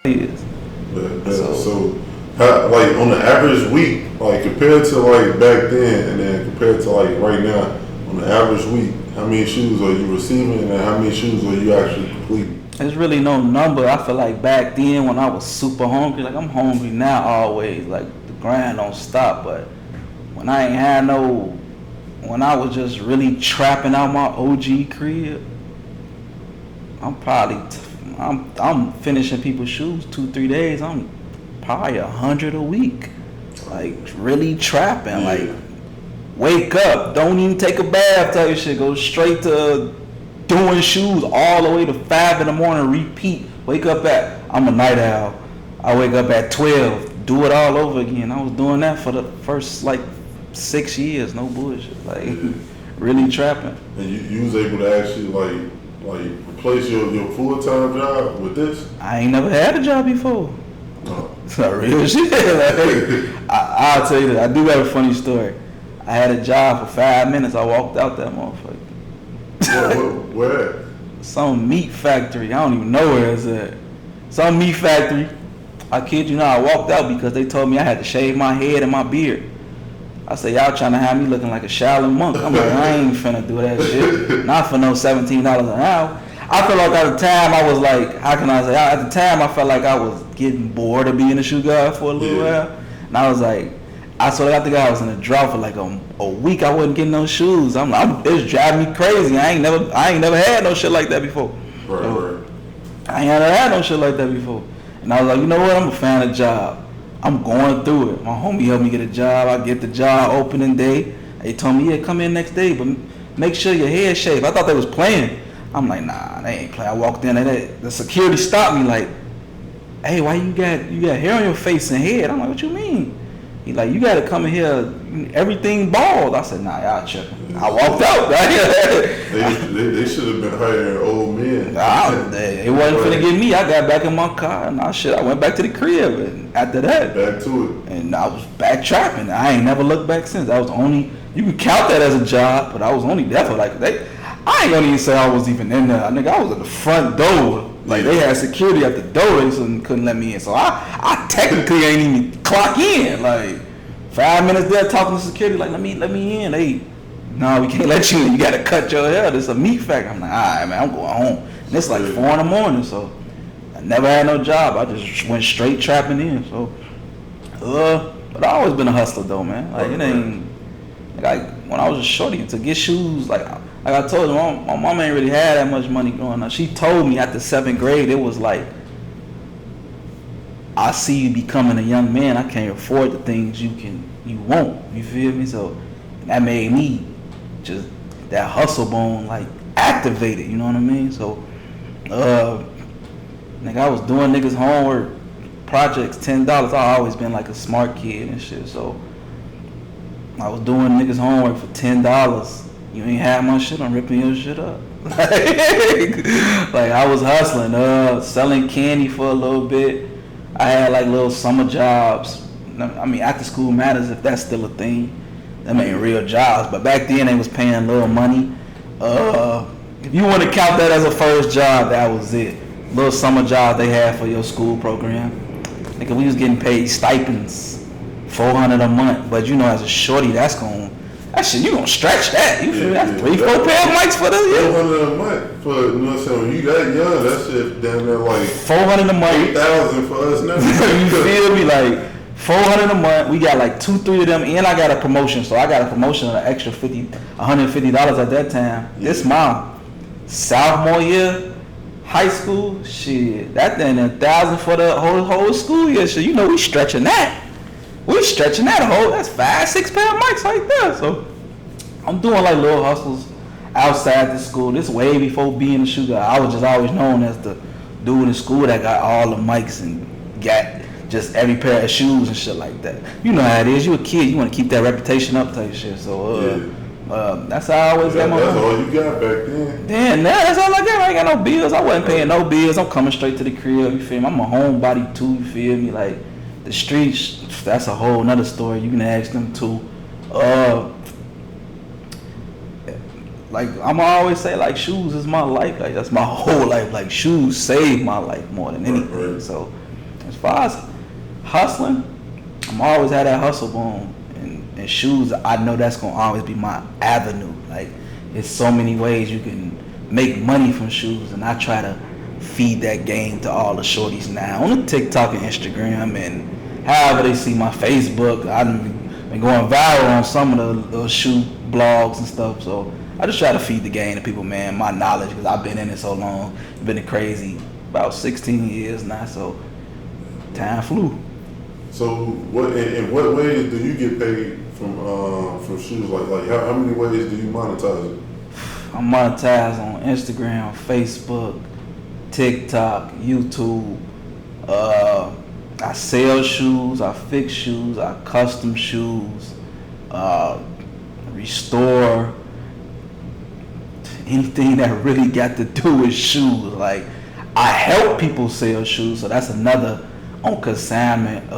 is. So how, like on the average week, like compared to like back then and then compared to like right now, on the average week, how many shoes are you receiving and how many shoes are you actually completing? There's really no number. I feel like back then when I was super hungry, like I'm hungry now always, like the grind don't stop. But when I ain't had no, when I was just really trapping out my OG crib, I'm probably, I'm finishing people's shoes 2-3 days. I'm probably 100 a week, like really trapping. Like wake up, don't even take a bath, type shit. Go straight to doing shoes all the way to 5 in the morning. Repeat. Wake up at, I'm a night owl. I wake up at 12. Do it all over again. I was doing that for the first like 6 years. No bullshit. Like really trapping. And you was able to actually like replace your full time job with this? I ain't never had a job before. No. It's not real shit. Like, I'll tell you this. I do have a funny story. I had a job for 5 minutes. I walked out that motherfucker. Where at? Some meat factory. I don't even know where it's at. Some meat factory. I kid you not. I walked out because they told me I had to shave my head and my beard. I said, y'all trying to have me looking like a Shaolin monk. I'm like, I ain't finna do that shit. Not for no $17 an hour. I felt like at the time I was like, how can I say? At the time I felt like I was getting bored of being a shoe guy for a little while. And I was like, I think I was in a drought for like a week. I wasn't getting no shoes. It was driving me crazy. I ain't never had no shit like that before. Right. I ain't never had no shit like that before. And I was like, you know what? I'm gonna find a job. I'm going through it. My homie helped me get a job. I get the job opening day. They told me, yeah, come in next day, but make sure your hair shaved. I thought they was playing. I'm like, nah, they ain't playing. I walked in and the security stopped me like, hey, why you got hair on your face and head? I'm like, what you mean? He like, you gotta come in here, everything bald. I said, nah, y'all tripping. I walked out. They should have been hiring old men. It wasn't finna get me. I got back in my car and I went back to the crib, and after that, back to it. And I was back trapping. I ain't never looked back since. I was only, you can count that as a job, but I was only there for like, I ain't gonna even say I was even in there. Nigga, I was at the front door. Like they had security at the door, they couldn't let me in. So I technically ain't even clock in. Like 5 minutes there talking to security, like let me in. No, we can't let you in. You gotta cut your hair. This is a meat factory. I'm like, all right, man, I'm going home. And it's like 4 in the morning, so I never had no job. I just went straight trapping in. So, but I always been a hustler though, man. Like it ain't like when I was a shorty to get shoes. Like I told you, my mom ain't really had that much money growing up. She told me after 7th grade, it was like, I see you becoming a young man. I can't afford the things you want. You feel me? So that made me just that hustle bone like activated. You know what I mean? So, nigga, I was doing niggas homework projects $10. I always been like a smart kid and shit. So I was doing niggas homework for $10. You ain't had my shit, I'm ripping your shit up. Like I was hustling, selling candy for a little bit. I had like little summer jobs. I mean, after school matters if that's still a thing. Them ain't real jobs, but back then they was paying little money. If you want to count that as a first job, that was it. Little summer job they had for your school program. Nigga, we was getting paid stipends, $400 a month. But you know, as a shorty, that shit, you gonna stretch that. You feel me? That's 3-4 pair of mics for the year. $400 a month for, you know what I'm saying? When you that young, that shit damn near like $400 a month. $8,000 for us now. You feel me? Like $400 a month. We got like 2-3 of them, and I got a promotion. So I got a promotion of an extra $150 at that time. Yeah. This my sophomore year, high school. Shit, that then $1,000 for the whole school year. So you know we stretching that. We're stretching that that's 5-6 pair of mics right there. So I'm doing like little hustles outside the school. This way before being a shoe guy. I was just always known as the dude in school that got all the mics and got just every pair of shoes and shit like that. You know how it is. You a kid. You want to keep that reputation up type shit. So that's how I always got my money. That's all you got back then. Damn, that's all I got. I ain't got no bills. I wasn't paying no bills. I'm coming straight to the crib. You feel me? I'm a homebody too. You feel me? Like the streets, that's a whole nother story. You can ask them too. Like I'm always say, like shoes is my life. Like that's my whole life. Like shoes saved my life more than anything. Right. So far as hustling, I'm always had that hustle bone. And shoes, I know that's gonna always be my avenue. Like, there's so many ways you can make money from shoes, and I try to feed that game to all the shorties now on the TikTok and Instagram, and however they see my Facebook. I've been going viral on some of the shoe blogs and stuff. So I just try to feed the game to people, man, my knowledge, because I've been in it so long. It's been crazy about 16 years now, so time flew. So in what ways do you get paid from shoes? Like how many ways do you monetize it? I'm monetized on Instagram, Facebook, TikTok, YouTube. I sell shoes, I fix shoes, I custom shoes, restore, anything that really got to do with shoes. Like, I help people sell shoes, so that's another on consignment.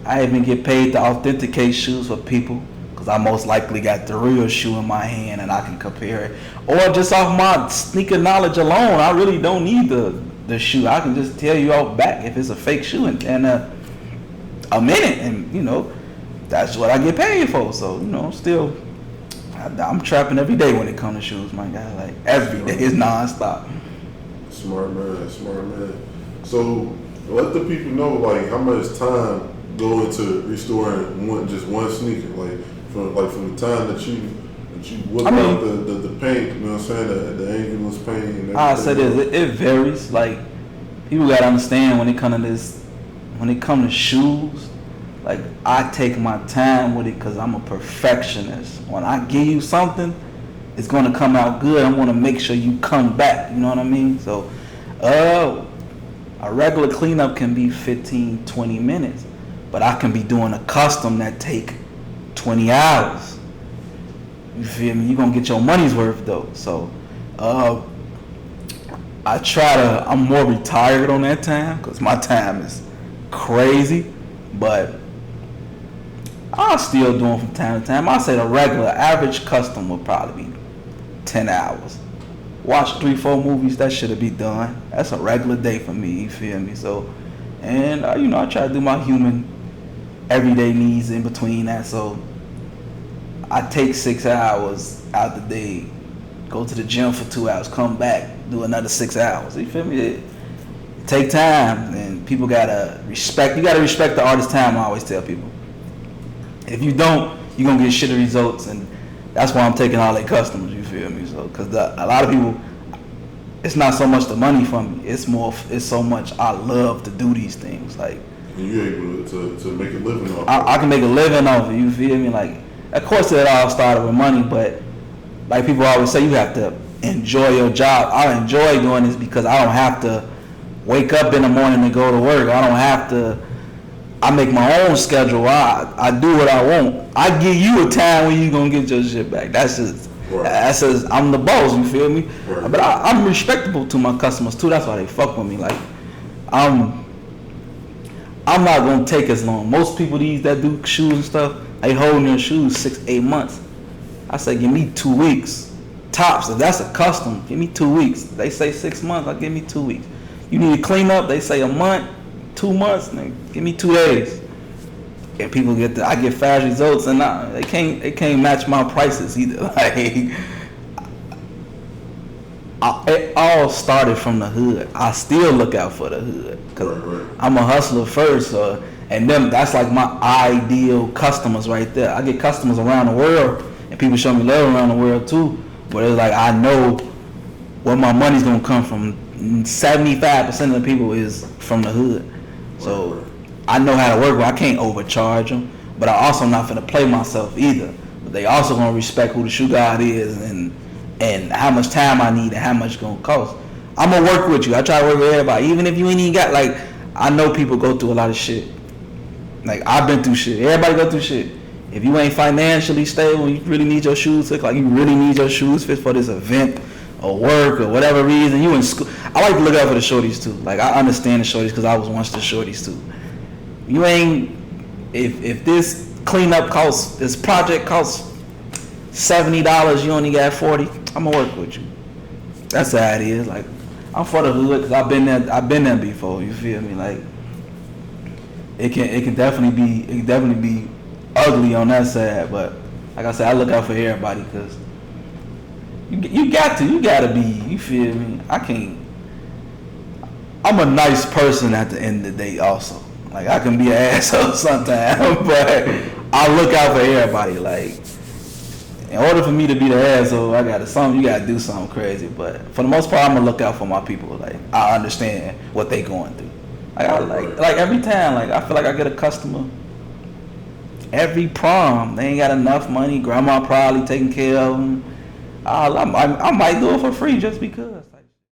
I even get paid to authenticate shoes for people, because I most likely got the real shoe in my hand and I can compare it. Or just off my sneaker knowledge alone, I really don't need the shoe. I can just tell you off back if it's a fake shoe in a minute, and you know, that's what I get paid for. So, you know, still, I'm trapping every day when it comes to shoes, my guy. Like, every day is nonstop. Smart man. So let the people know, like, how much time go into restoring one sneaker, like from the time that you whip out the paint, you know what I'm saying, the angular paint. And I say this, it varies. Like, people gotta understand when it comes to shoes, like, I take my time with it because I'm a perfectionist. When I give you something, it's gonna come out good. I want to make sure you come back. You know what I mean? So, a regular cleanup can be 15, 20 minutes, but I can be doing a custom that take 20 hours. You feel me? You're gonna get your money's worth though. So, I'm more retired on that time because my time is crazy, but I'll still do them from time to time. I say the regular average custom will probably be 10 hours. Watch 3-4 movies, that shit'll be done. That's a regular day for me, you feel me? So, and I try to do my human everyday needs in between that. So I take 6 hours out the day, go to the gym for 2 hours, come back, do another 6 hours. You feel me? It take time, and people gotta respect. You gotta respect the artist's time. I always tell people. If you don't, you're gonna get shitty results, and that's why I'm taking all their customers. You feel me? So, because a lot of people, it's not so much the money from me. It's so much I love to do these things. Like, you able to make a living off. I can make a living off it. You feel me? Like, of course, it all started with money, but like people always say, you have to enjoy your job. I enjoy doing this because I don't have to wake up in the morning and go to work. I don't have to. I make my own schedule. I do what I want. I give you a time when you gonna get your shit back. That's just I'm the boss. You feel me? Right. But I'm respectable to my customers too. That's why they fuck with me. Like, I'm not gonna take as long. Most people that do shoes and stuff, they holding their shoes 6-8 months. I say, give me 2 weeks tops. If that's a custom, give me 2 weeks. They say 6 months. I give me 2 weeks. You need to clean up. They say a month. 2 months, nigga, give me 2 days. And people I get fast results, and they can't match my prices either. Like, it all started from the hood. I still look out for the hood because I'm a hustler first, and that's like my ideal customers right there. I get customers around the world, and people show me love around the world too. But it's like, I know where my money's gonna come from. 75% of the people is from the hood. So I know how to work with. I can't overcharge them, but I also not finna play myself either. But they also gonna respect who the shoe god is and how much time I need and how much it's gonna cost. I'm gonna work with you. I try to work with everybody, even if you ain't even got, like, I know people go through a lot of shit. Like, I've been through shit. Everybody go through shit. If you ain't financially stable, you really need your shoes fit, like you really need your shoes fit for this event or work or whatever reason, you in school. I like to look out for the shorties too. Like, I understand the shorties because I was once the shorties too. You ain't, if this cleanup costs, this project costs $70, you only got 40, I'm gonna work with you. That's how it is. Like, I'm for the hood because I've been there before, you feel me? Like, it can definitely be ugly on that side. But like I said, I look out for everybody because you gotta be. You feel me? I'm a nice person at the end of the day. Also, like I can be an asshole sometimes, but I look out for everybody. Like in order for me to be the asshole, you gotta do something crazy. But for the most part, I'm gonna look out for my people. Like I understand what they going through. Like every time, like I feel like I get a customer every prom. They ain't got enough money. Grandma probably taking care of them. I might do it for free just because.